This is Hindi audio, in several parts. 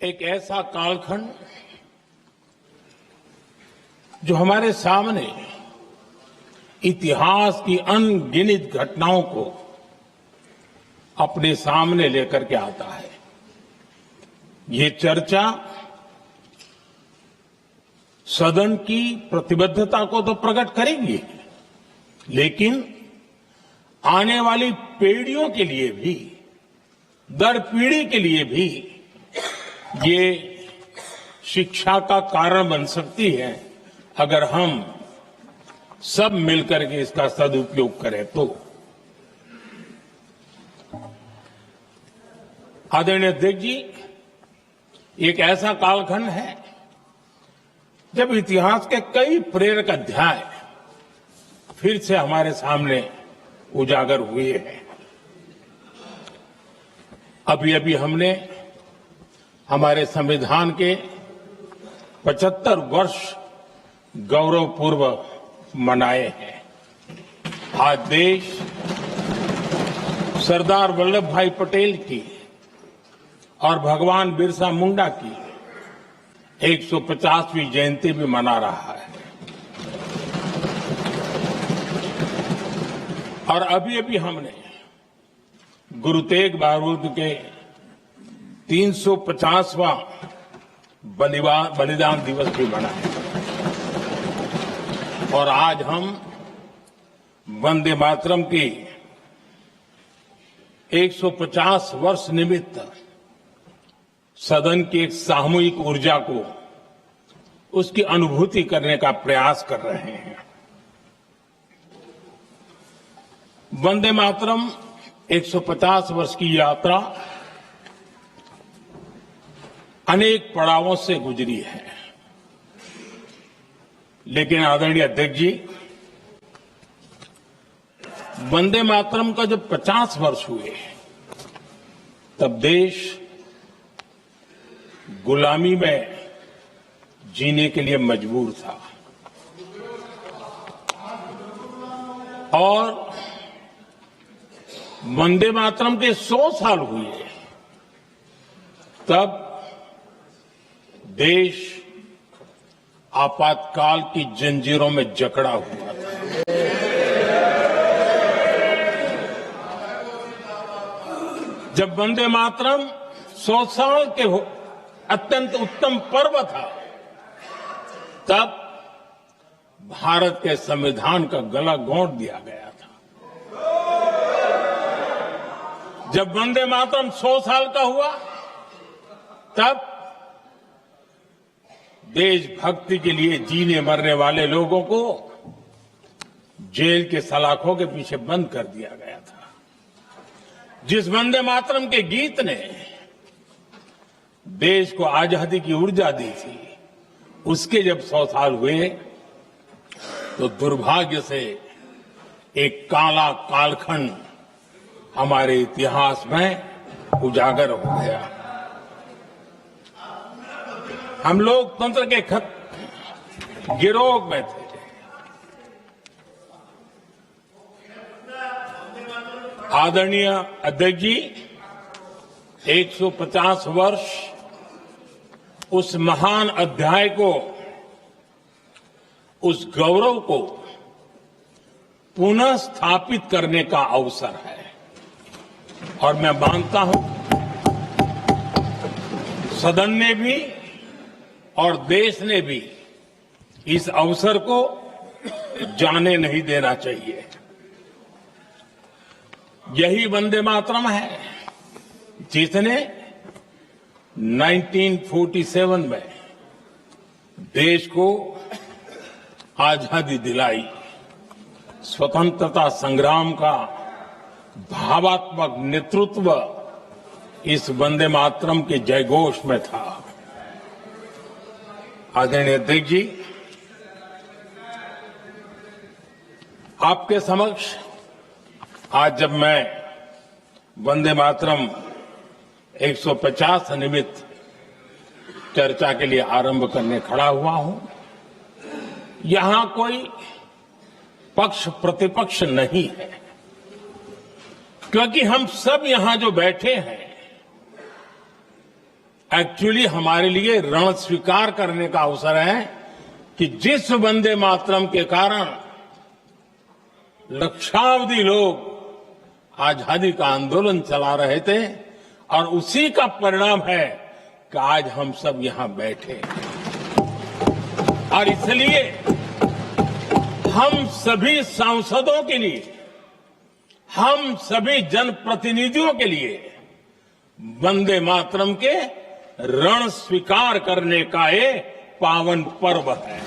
एक ऐसा कालखंड जो हमारे सामने इतिहास की अनगिनत घटनाओं को अपने सामने लेकर के आता है। ये चर्चा सदन की प्रतिबद्धता को तो प्रकट करेगी, लेकिन आने वाली पीढ़ियों के लिए भी, दर पीढ़ी के लिए भी ये शिक्षा का कारण बन सकती है अगर हम सब मिलकर के इसका सदुपयोग करें तो। आदरणीय अध्यक्ष जी, एक ऐसा कालखंड है जब इतिहास के कई प्रेरक अध्याय फिर से हमारे सामने उजागर हुए हैं। अभी अभी हमने हमारे संविधान के 75 वर्ष गौरवपूर्वक मनाए हैं। आज देश सरदार वल्लभ भाई पटेल की और भगवान बिरसा मुंडा की 150वीं जयंती भी मना रहा है। और अभी अभी हमने गुरु तेग बहादुर के 350वां बलिदान दिवस भी मनाया और आज हम वंदे मातरम की 150 वर्ष निमित्त सदन की एक सामूहिक ऊर्जा को, उसकी अनुभूति करने का प्रयास कर रहे हैं। वंदे मातरम 150 वर्ष की यात्रा अनेक पड़ावों से गुजरी है, लेकिन आदरणीय अध्यक्ष जी, वंदे मातरम का जब 50 वर्ष हुए तब देश गुलामी में जीने के लिए मजबूर था और वंदे मातरम के 100 साल हुए तब देश आपातकाल की जंजीरों में जकड़ा हुआ था। जब वंदे मातरम 100 साल के अत्यंत उत्तम पर्व था, तब भारत के संविधान का गला घोंट दिया गया था। जब वंदे मातरम 100 साल का हुआ, तब देशभक्ति के लिए जीने मरने वाले लोगों को जेल के सलाखों के पीछे बंद कर दिया गया था। जिस वंदे मातरम के गीत ने देश को आजादी की ऊर्जा दी थी, उसके जब 100 साल हुए तो दुर्भाग्य से एक काला कालखंड हमारे इतिहास में उजागर हो गया। हम लोकतंत्र के गिरोह में थे। आदरणीय अध्यक्ष जी, 150 वर्ष उस महान अध्याय को, उस गौरव को पुनः स्थापित करने का अवसर है और मैं मानता हूं सदन ने भी और देश ने भी इस अवसर को जाने नहीं देना चाहिए। यही वंदे मातरम है जिसने 1947 में देश को आजादी दिलाई। स्वतंत्रता संग्राम का भावात्मक नेतृत्व इस वंदे मातरम के जयघोष में था। आदरणीय अध्यक्ष जी, आपके समक्ष आज जब मैं वंदे मातरम 150 निमित्त चर्चा के लिए आरंभ करने खड़ा हुआ हूं, यहां कोई पक्ष प्रतिपक्ष नहीं है, क्योंकि हम सब यहां जो बैठे हैं एक्चुअली हमारे लिए रण स्वीकार करने का अवसर है कि जिस वंदे मातरम के कारण लक्षावधि लोग आजादी का आंदोलन चला रहे थे और उसी का परिणाम है कि आज हम सब यहां बैठे और इसलिए हम सभी सांसदों के लिए, हम सभी जनप्रतिनिधियों के लिए वंदे मातरम के रण स्वीकार करने का ये पावन पर्व है।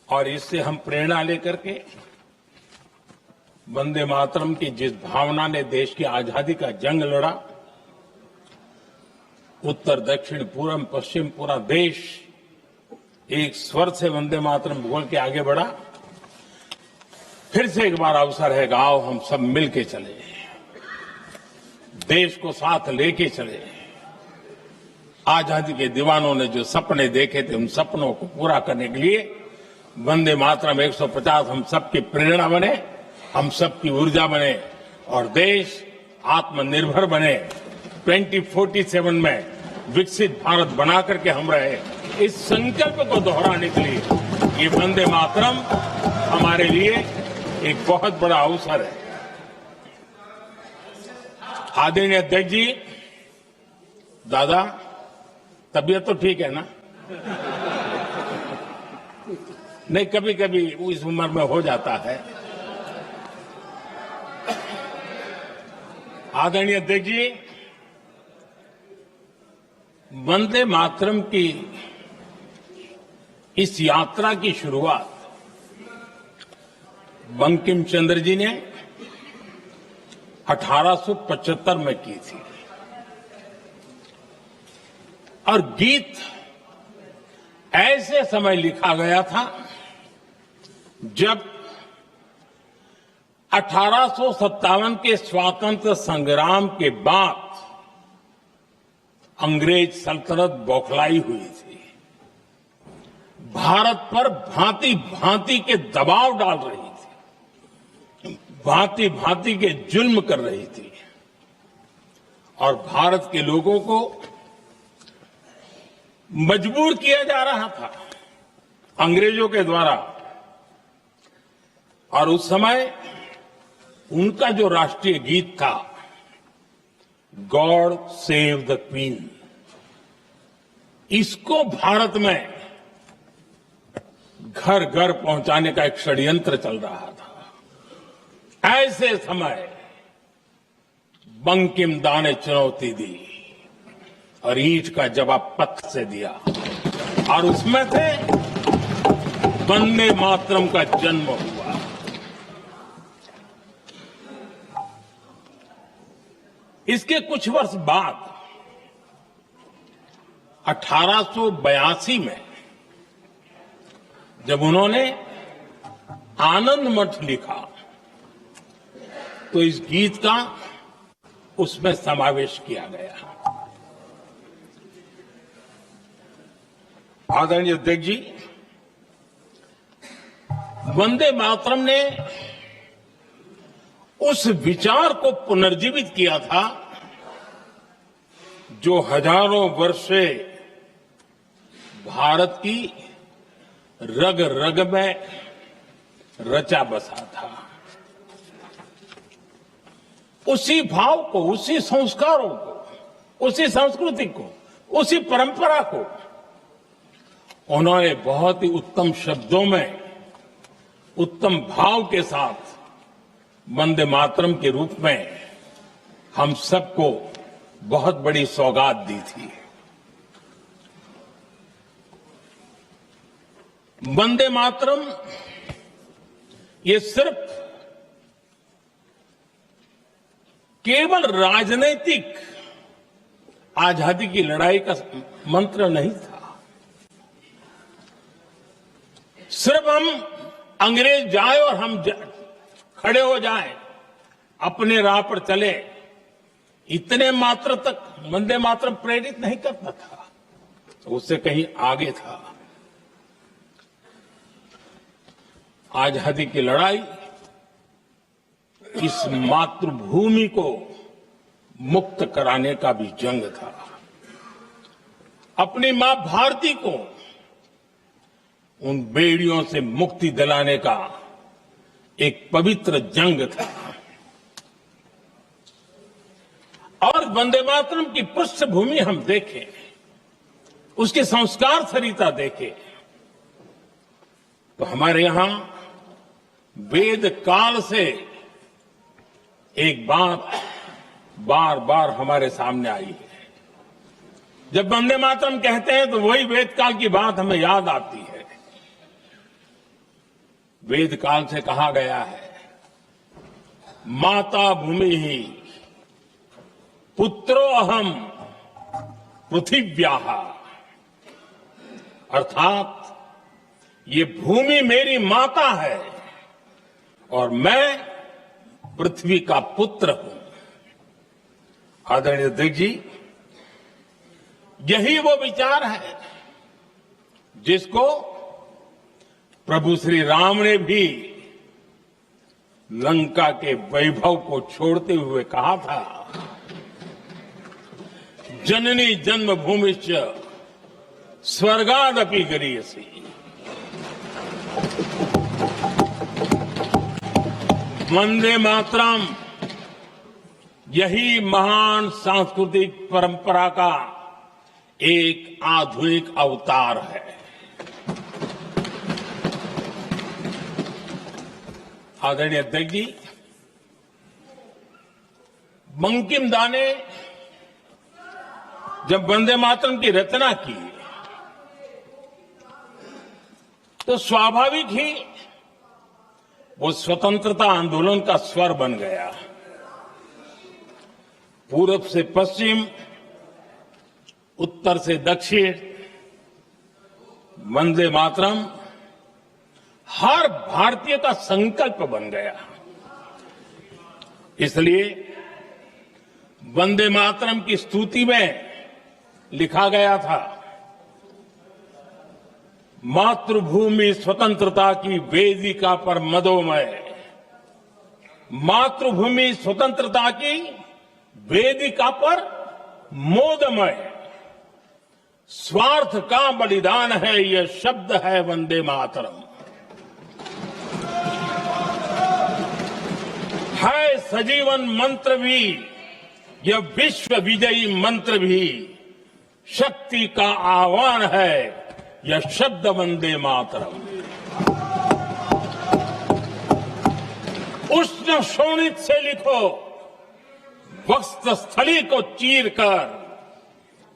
और इससे हम प्रेरणा लेकर के वंदे मातरम की जिस भावना ने देश की आजादी का जंग लड़ा, उत्तर दक्षिण पूर्व पश्चिम पूरा देश एक स्वर से वंदे मातरम बोल के आगे बढ़ा। फिर से एक बार अवसर है, आओ हम सब मिलके चले, देश को साथ लेके चले। आजादी के दीवानों ने जो सपने देखे थे उन सपनों को पूरा करने के लिए वंदे मातरम 150 हम सबकी प्रेरणा बने, हम सबकी ऊर्जा बने और देश आत्मनिर्भर बने। 2047 में विकसित भारत बना करके हम रहे, इस संकल्प को दोहराने के लिए ये वंदे मातरम हमारे लिए एक बहुत बड़ा अवसर है। आदरणीय अध्यक्ष जी, दादा तबीयत तो ठीक है ना? नहीं, कभी कभी इस उम्र में हो जाता है। आदरणीय अध्यक्ष जी, वंदे मातरम की इस यात्रा की शुरुआत बंकिम चंद्र जी ने 1875 में की थी और गीत ऐसे समय लिखा गया था जब 1857 के स्वातंत्र संग्राम के बाद अंग्रेज सल्तनत बौखलाई हुई थी, भारत पर भांति भांति के दबाव डाल रही थी, भांति भांति के जुल्म कर रही थी और भारत के लोगों को मजबूर किया जा रहा था अंग्रेजों के द्वारा। और उस समय उनका जो राष्ट्रीय गीत था, गॉड सेव द क्वीन, इसको भारत में घर घर पहुंचाने का एक षड्यंत्र चल रहा था। ऐसे समय बंकिम दा ने चुनौती दी और ईंट का जवाब पत्थर से दिया और उसमें से वंदे मातरम का जन्म हुआ। इसके कुछ वर्ष बाद 1882 में जब उन्होंने आनंद मठ लिखा तो इस गीत का उसमें समावेश किया गया। आदरणीय अध्यक्ष जी, वंदे मातरम ने उस विचार को पुनर्जीवित किया था जो हजारों वर्ष से भारत की रग रग में रचा बसा था। उसी भाव को, उसी संस्कारों को, उसी संस्कृति को, उसी परंपरा को उन्होंने बहुत ही उत्तम शब्दों में, उत्तम भाव के साथ वंदे मातरम के रूप में हम सबको बहुत बड़ी सौगात दी थी। वंदे मातरम ये सिर्फ केवल राजनीतिक आजादी की लड़ाई का मंत्र नहीं था। सिर्फ हम अंग्रेज जाए और हम खड़े हो जाएं, अपने राह पर चले, इतने मात्र तक वंदे मातरम प्रेरित नहीं करता था, उससे कहीं आगे था। आजादी की लड़ाई इस मातृभूमि को मुक्त कराने का भी जंग था। अपनी मां भारती को उन बेड़ियों से मुक्ति दिलाने का एक पवित्र जंग था। और वंदे मातरम की पृष्ठभूमि हम देखें, उसके संस्कार सरिता देखें, तो हमारे यहां वेद काल से एक बात बार बार हमारे सामने आई है। जब वंदे मातरम कहते हैं तो वही वेद काल की बात हमें याद आती है। वेद काल से कहा गया है, माता भूमि ही पुत्रो अहम पृथिव्याः, अर्थात ये भूमि मेरी माता है और मैं पृथ्वी का पुत्र हूं। आदरणीय अध्यक्ष जी, यही वो विचार है जिसको प्रभु श्री राम ने भी लंका के वैभव को छोड़ते हुए कहा था, जननी जन्मभूमिश्च स्वर्गादपि गरीयसी। वंदे मातरम यही महान सांस्कृतिक परंपरा का एक आधुनिक अवतार है। आदरणीय अध्यक्ष जी, बंकिम दा ने जब वंदे मातरम की रचना की तो स्वाभाविक ही वो स्वतंत्रता आंदोलन का स्वर बन गया। पूरब से पश्चिम, उत्तर से दक्षिण, वंदे मातरम हर भारतीय का संकल्प बन गया। इसलिए वंदे मातरम की स्तुति में लिखा गया था, मातृभूमि स्वतंत्रता की वेदिका पर मदोमय, मातृभूमि स्वतंत्रता की वेदिका पर मोदमय, स्वार्थ का बलिदान है यह शब्द है वंदे मातरम। है सजीवन मंत्र भी, यह विश्व विजयी मंत्र भी, शक्ति का आह्वान है यह शब्द वंदे मातरम। उष्ण शोणित से लिखो, वस्त्र स्थली को चीरकर,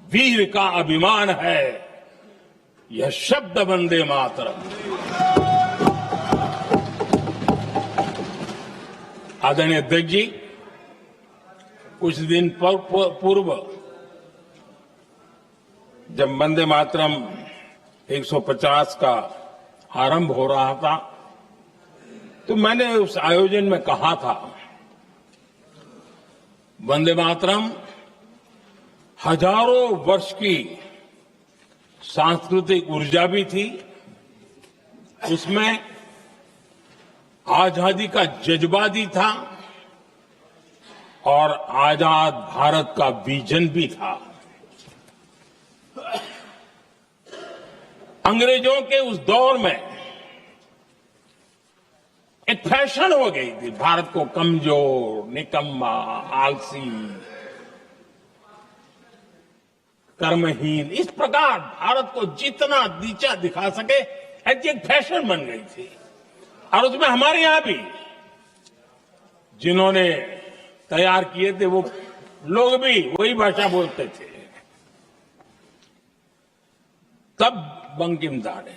वीर का अभिमान है यह शब्द वंदे मातरम। आदरणीय अध्यक्ष जी, कुछ दिन पूर्व जब वंदे मातरम 150 का आरंभ हो रहा था तो मैंने उस आयोजन में कहा था, वंदे मातरम हजारों वर्ष की सांस्कृतिक ऊर्जा भी थी, उसमें आजादी का जज्बा भी था और आजाद भारत का विजन भी था। अंग्रेजों के उस दौर में एक फैशन हो गई थी भारत को कमजोर, निकम्मा, आलसी, कर्महीन, इस प्रकार भारत को जितना नीचा दिखा सके ऐसी एक फैशन बन गई थी। और उसमें हमारे यहां भी जिन्होंने तैयार किए थे वो लोग भी वही भाषा बोलते थे। तब बंकिम दा ने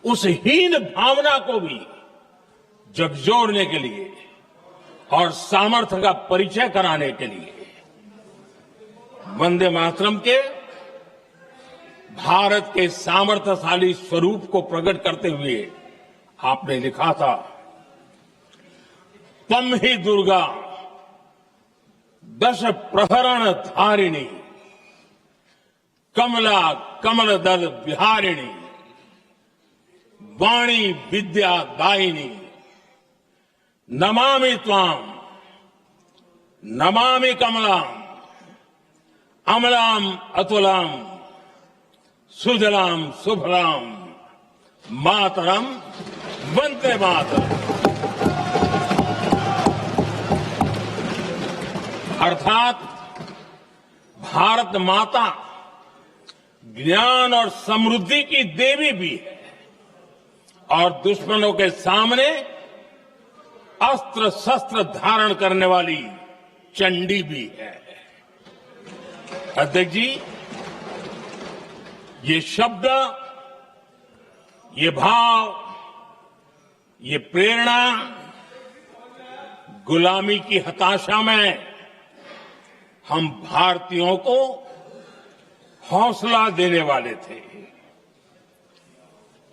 उस हीन भावना को भी झकझोरने के लिए और सामर्थ्य का परिचय कराने के लिए वंदे मातरम के भारत के सामर्थ्यशाली स्वरूप को प्रकट करते हुए आपने लिखा था, तम ही दुर्गा दश प्रहरण धारिणी, कमला कमल दल विहारिणी, वाणी विद्या दायिनी, नमामि त्वाम नमामि कमलाम अमलाम अतुलाम सुजलाम सुफलाम मातरम वंदे मातरम। अर्थात भारत माता ज्ञान और समृद्धि की देवी भी है और दुश्मनों के सामने अस्त्र शस्त्र धारण करने वाली चंडी भी है। अध्यक्ष जी, ये शब्द, ये भाव, ये प्रेरणा गुलामी की हताशा में हम भारतीयों को हौसला देने वाले थे।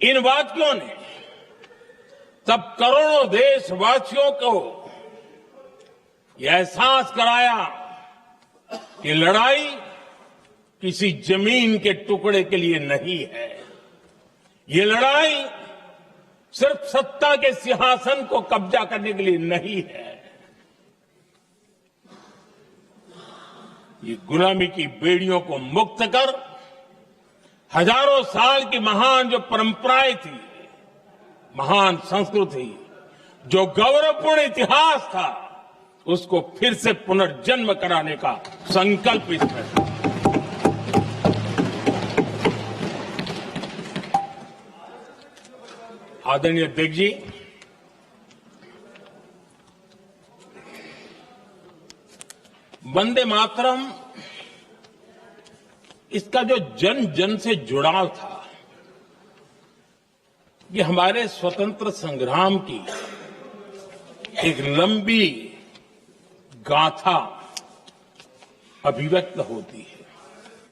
इन वाक्यों ने तब करोड़ों देशवासियों को यह एहसास कराया कि लड़ाई किसी जमीन के टुकड़े के लिए नहीं है। ये लड़ाई सिर्फ सत्ता के सिंहासन को कब्जा करने के लिए नहीं है। ये गुलामी की बेड़ियों को मुक्त कर हजारों साल की महान जो परंपराएं थी, महान संस्कृति, जो गौरवपूर्ण इतिहास था, उसको फिर से पुनर्जन्म कराने का संकल्प इसमें था। आदरणीय अध्यक्ष जी, वंदे मातरम, इसका जो जन जन से जुड़ाव था, ये हमारे स्वतंत्र संग्राम की एक लंबी गाथा अभिव्यक्त होती है।